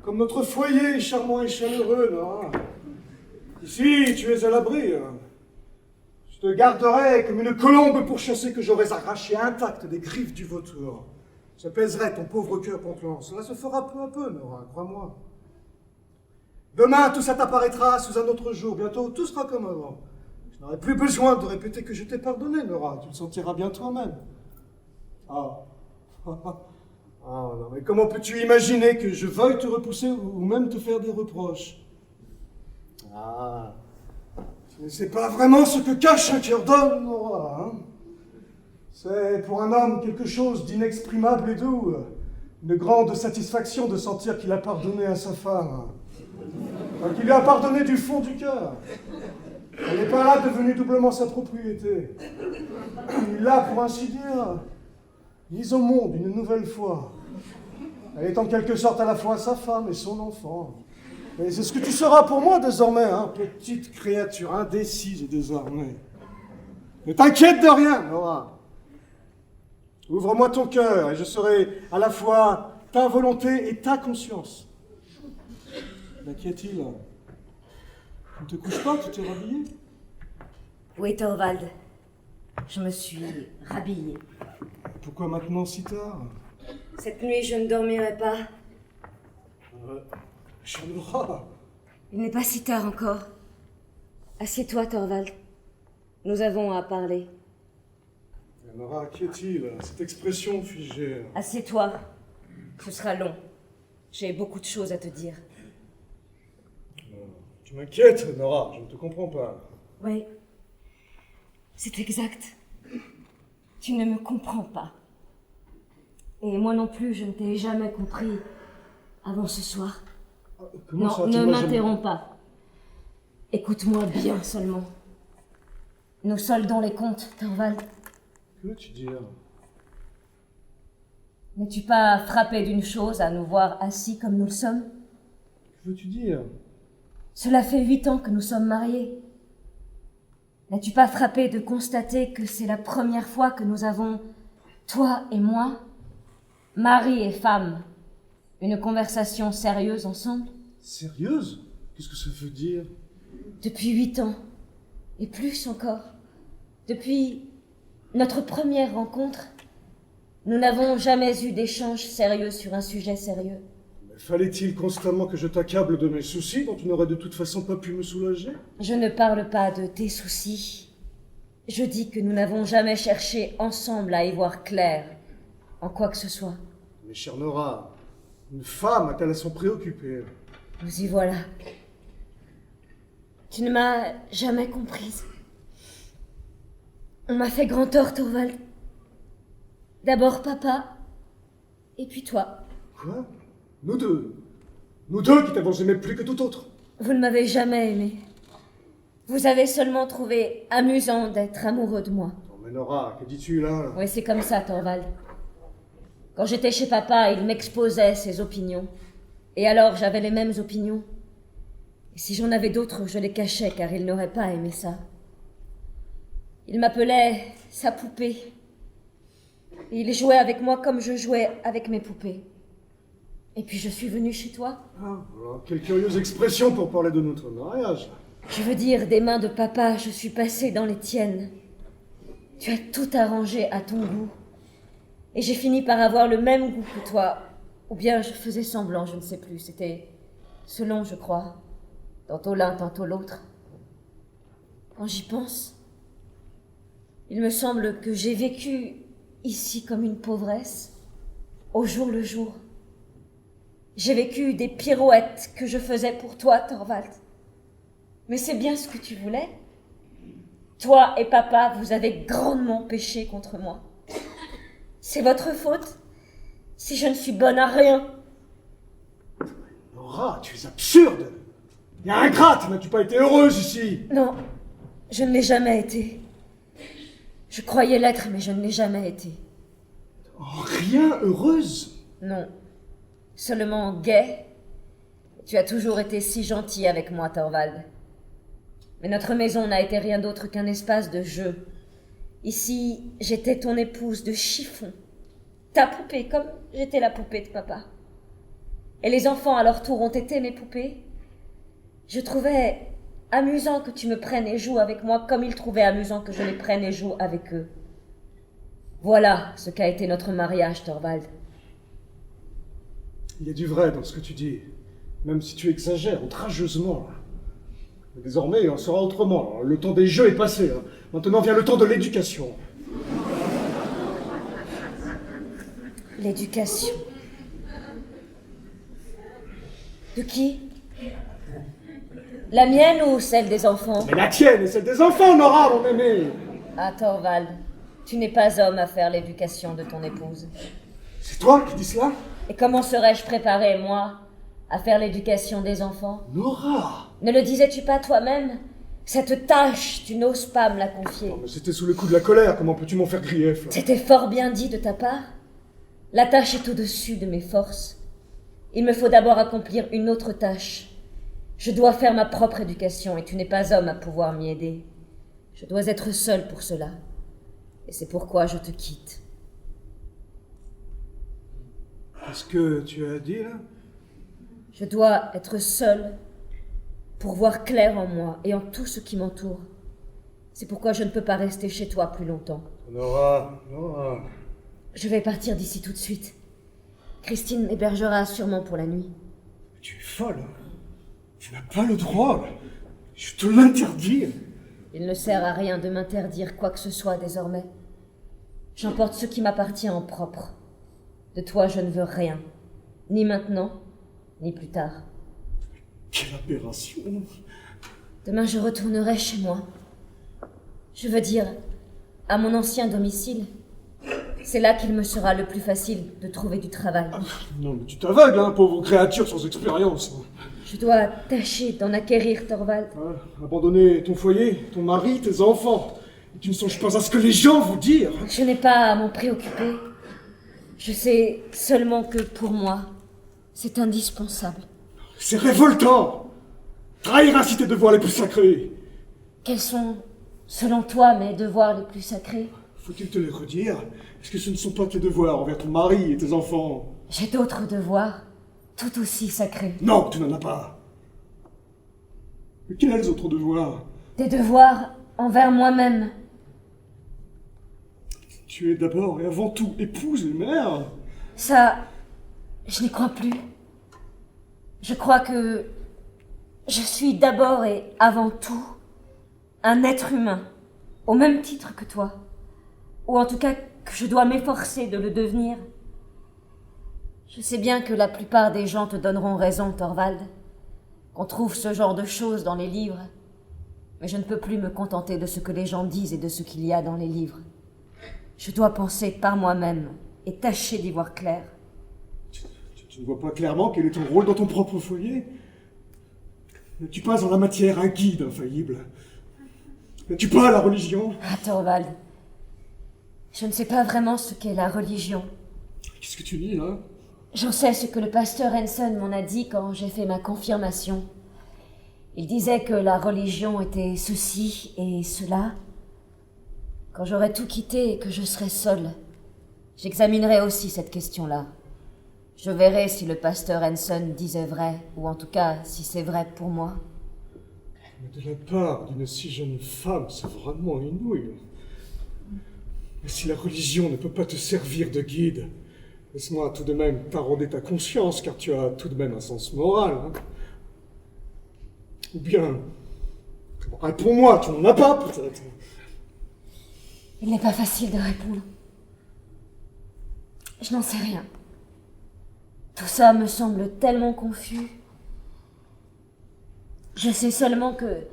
Comme notre foyer est charmant et chaleureux, Nora. Ici, tu es à l'abri. Je te garderai comme une colombe pourchassée que j'aurais arrachée intacte des griffes du vautour. J'apaiserai ton pauvre cœur pantelant. Cela se fera peu à peu, Nora, crois-moi. Demain, tout ça t'apparaîtra sous un autre jour. Bientôt, tout sera comme avant. Je n'aurai plus besoin de répéter que je t'ai pardonné, Nora. Tu le sentiras bien toi-même. Ah. Ah non, mais comment peux-tu imaginer que je veuille te repousser ou même te faire des reproches? Ah. Tu ne sais pas vraiment ce que cache un cœur d'homme, Nora, hein? C'est pour un homme quelque chose d'inexprimable et doux. Une grande satisfaction de sentir qu'il a pardonné à sa femme. Enfin, qu'il lui a pardonné du fond du cœur. Elle n'est pas là devenue doublement sa propriété. Il l'a, pour ainsi dire, mise au monde une nouvelle fois. Elle est en quelque sorte à la fois sa femme et son enfant. Et c'est ce que tu seras pour moi désormais, hein, petite créature indécise désormais. Ne t'inquiète de rien, Nora. Ouvre-moi ton cœur et je serai à la fois ta volonté et ta conscience. Mais qu'y a-t-il? Tu ne te couches pas, tu t'es rhabillée? Oui, Thorvald. Je me suis rhabillée. Pourquoi maintenant si tard? Cette nuit, je ne dormirai pas. Nora. Il n'est pas si tard encore. Assieds-toi, Thorvald. Nous avons à parler. Nora, qu'y a-t-il? Cette expression figée. Assieds-toi. Ce sera long. J'ai beaucoup de choses à te dire. Tu m'inquiètes, Nora, je ne te comprends pas. Oui. C'est exact. Tu ne me comprends pas. Et moi non plus, je ne t'ai jamais compris avant ce soir. Comment non, ça, ne m'interromps pas. Écoute-moi bien seulement. Nous soldons les comptes, Thorvald. Que veux-tu dire? N'es-tu pas frappé d'une chose à nous voir assis comme nous le sommes? Que veux-tu dire? Cela fait 8 ans que nous sommes mariés. N'es-tu pas frappé de constater que c'est la première fois que nous avons, toi et moi, mari et femme, une conversation sérieuse ensemble? Sérieuse? Qu'est-ce que ça veut dire? Depuis 8 ans, et plus encore. Depuis notre première rencontre, nous n'avons jamais eu d'échange sérieux sur un sujet sérieux. Mais fallait-il constamment que je t'accable de mes soucis dont tu n'aurais de toute façon pas pu me soulager? Je ne parle pas de tes soucis. Je dis que nous n'avons jamais cherché ensemble à y voir clair en quoi que ce soit. Mais chère Nora, une femme a-t-elle à s'en préoccuper? Nous y voilà. Tu ne m'as jamais comprise. On m'a fait grand tort, Thorvald. D'abord papa, et puis toi. Quoi? Nous deux? Nous deux qui t'avons aimé plus que tout autre? Vous ne m'avez jamais aimé. Vous avez seulement trouvé amusant d'être amoureux de moi. Non mais Nora, que dis-tu là? Oui, c'est comme ça, Thorvald. Quand j'étais chez papa, il m'exposait ses opinions. Et alors, j'avais les mêmes opinions. Et si j'en avais d'autres, je les cachais, car il n'aurait pas aimé ça. Il m'appelait sa poupée. Et il jouait avec moi comme je jouais avec mes poupées. Et puis je suis venue chez toi. Ah, alors, quelle curieuse expression pour parler de notre mariage. Je veux dire, des mains de papa, je suis passée dans les tiennes. Tu as tout arrangé à ton goût. Et j'ai fini par avoir le même goût que toi. Ou bien je faisais semblant, je ne sais plus. C'était selon, je crois. Tantôt l'un, tantôt l'autre. Quand j'y pense, il me semble que j'ai vécu ici comme une pauvresse, au jour le jour. J'ai vécu des pirouettes que je faisais pour toi, Thorvald. Mais c'est bien ce que tu voulais. Toi et papa, vous avez grandement péché contre moi. C'est votre faute si je ne suis bonne à rien. Nora, tu es absurde. Et ingrate, n'as-tu pas été heureuse ici? Non, je ne l'ai jamais été. Je croyais l'être, mais je ne l'ai jamais été. En rien heureuse? Non, seulement gaie. Tu as toujours été si gentil avec moi, Thorvald. Mais notre maison n'a été rien d'autre qu'un espace de jeu. Ici, j'étais ton épouse de chiffon. Ta poupée, comme j'étais la poupée de papa. et les enfants à leur tour ont été mes poupées. Je trouvais amusant que tu me prennes et joues avec moi comme ils trouvaient amusant que je les prenne et joue avec eux. Voilà ce qu'a été notre mariage, Thorvald. Il y a du vrai dans ce que tu dis, même si tu exagères outrageusement. Mais désormais, on sera autrement. Le temps des jeux est passé. Maintenant vient le temps de l'éducation. L'éducation. De qui? La mienne ou celle des enfants? Mais la tienne et celle des enfants, Nora, mon aimé. Ah, Thorvald, tu n'es pas homme à faire l'éducation de ton épouse. C'est toi qui dis cela? Et comment serais-je préparée, moi, à faire l'éducation des enfants? Nora! Ne le disais-tu pas toi-même? Cette tâche, tu n'oses pas me la confier. Non, mais c'était sous le coup de la colère, comment peux-tu m'en faire grief? C'était fort bien dit de ta part. La tâche est au-dessus de mes forces. Il me faut d'abord accomplir une autre tâche. Je dois faire ma propre éducation et tu n'es pas homme à pouvoir m'y aider. Je dois être seule pour cela. Et c'est pourquoi je te quitte. Qu'est-ce que tu as dit, là? Je dois être seule pour voir clair en moi et en tout ce qui m'entoure. C'est pourquoi je ne peux pas rester chez toi plus longtemps. Nora. Je vais partir d'ici tout de suite. Christine m'hébergera sûrement pour la nuit. Tu es folle. Tu n'as pas le droit. Je te l'interdis. Il ne sert à rien de m'interdire quoi que ce soit désormais. J'emporte ce qui m'appartient en propre. De toi, je ne veux rien. Ni maintenant, ni plus tard. Quelle aberration. Demain, je retournerai chez moi. Je veux dire, à mon ancien domicile. C'est là qu'il me sera le plus facile de trouver du travail. Ah, non, mais tu t'aveugles, hein, pauvre créature sans expérience. Je dois tâcher d'en acquérir, Thorvald. Abandonner ton foyer, ton mari, tes enfants. Et tu ne songes pas à ce que les gens vont dire. Je n'ai pas à m'en préoccuper. Je sais seulement que pour moi, c'est indispensable. C'est révoltant. Trahir ainsi tes devoirs les plus sacrés. Quels sont, selon toi, mes devoirs les plus sacrés? Faut-il te les redire? Est-ce que ce ne sont pas tes devoirs envers ton mari et tes enfants? J'ai d'autres devoirs, tout aussi sacrés. Non, tu n'en as pas. Mais quels autres devoirs? Des devoirs envers moi-même. Tu es d'abord et avant tout épouse et mère. Ça, je n'y crois plus. Je crois que je suis d'abord et avant tout un être humain, au même titre que toi. Ou en tout cas que je dois m'efforcer de le devenir. Je sais bien que la plupart des gens te donneront raison, Thorvald, qu'on trouve ce genre de choses dans les livres, mais je ne peux plus me contenter de ce que les gens disent et de ce qu'il y a dans les livres. Je dois penser par moi-même et tâcher d'y voir clair. Tu ne vois pas clairement quel est ton rôle dans ton propre foyer? N'as-tu pas en la matière un guide infaillible? N'as-tu pas la religion? Ah, Thorvald, je ne sais pas vraiment ce qu'est la religion. Qu'est-ce que tu dis, là? J'en sais ce que le pasteur Hanson m'en a dit quand j'ai fait ma confirmation. Il disait que la religion était ceci et cela. Quand j'aurai tout quitté et que je serai seule, j'examinerai aussi cette question-là. Je verrai si le pasteur Hanson disait vrai, ou en tout cas si c'est vrai pour moi. Mais de la part d'une si jeune femme, c'est vraiment inouï. Mais si la religion ne peut pas te servir de guide, laisse-moi tout de même t'arronder ta conscience, car tu as tout de même un sens moral. Hein. Ou bien, réponds-moi, tu n'en as pas peut-être. Il n'est pas facile de répondre. Je n'en sais rien. Tout ça me semble tellement confus. Je sais seulement que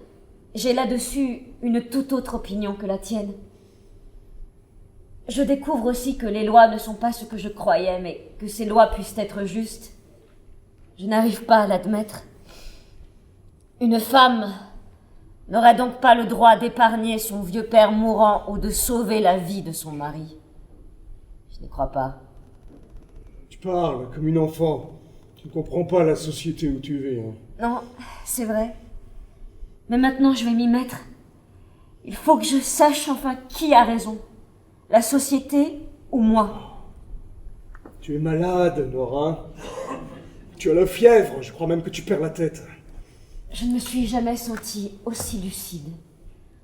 j'ai là-dessus une toute autre opinion que la tienne. Je découvre aussi que les lois ne sont pas ce que je croyais, mais que ces lois puissent être justes. Je n'arrive pas à l'admettre. Une femme n'aurait donc pas le droit d'épargner son vieux père mourant ou de sauver la vie de son mari. Je n'y crois pas. Tu parles comme une enfant. Tu ne comprends pas la société où tu vis. Hein. Non, c'est vrai. Mais maintenant, je vais m'y mettre. Il faut que je sache enfin qui a raison. La société ou moi. Tu es malade, Nora. Tu as la fièvre, je crois même que tu perds la tête. Je ne me suis jamais sentie aussi lucide,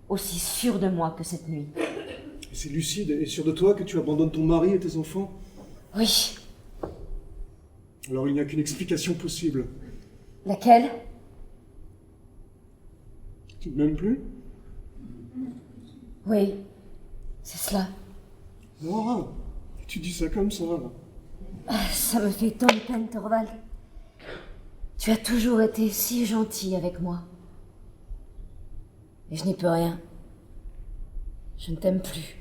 aussi sûre de moi que cette nuit. Et c'est lucide et sûr de toi que tu abandonnes ton mari et tes enfants? Oui. Alors il n'y a qu'une explication possible. Laquelle? Tu ne m'aimes plus? Oui, c'est cela. Nora, tu dis ça comme ça. Ça me fait tant de peine, Thorvald. Tu as toujours été si gentil avec moi. Et je n'y peux rien. Je ne t'aime plus.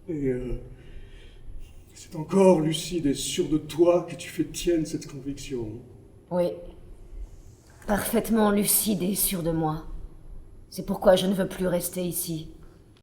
Et c'est encore lucide et sûr de toi que tu fais tienne cette conviction. Oui. Parfaitement lucide et sûre de moi. C'est pourquoi je ne veux plus rester ici.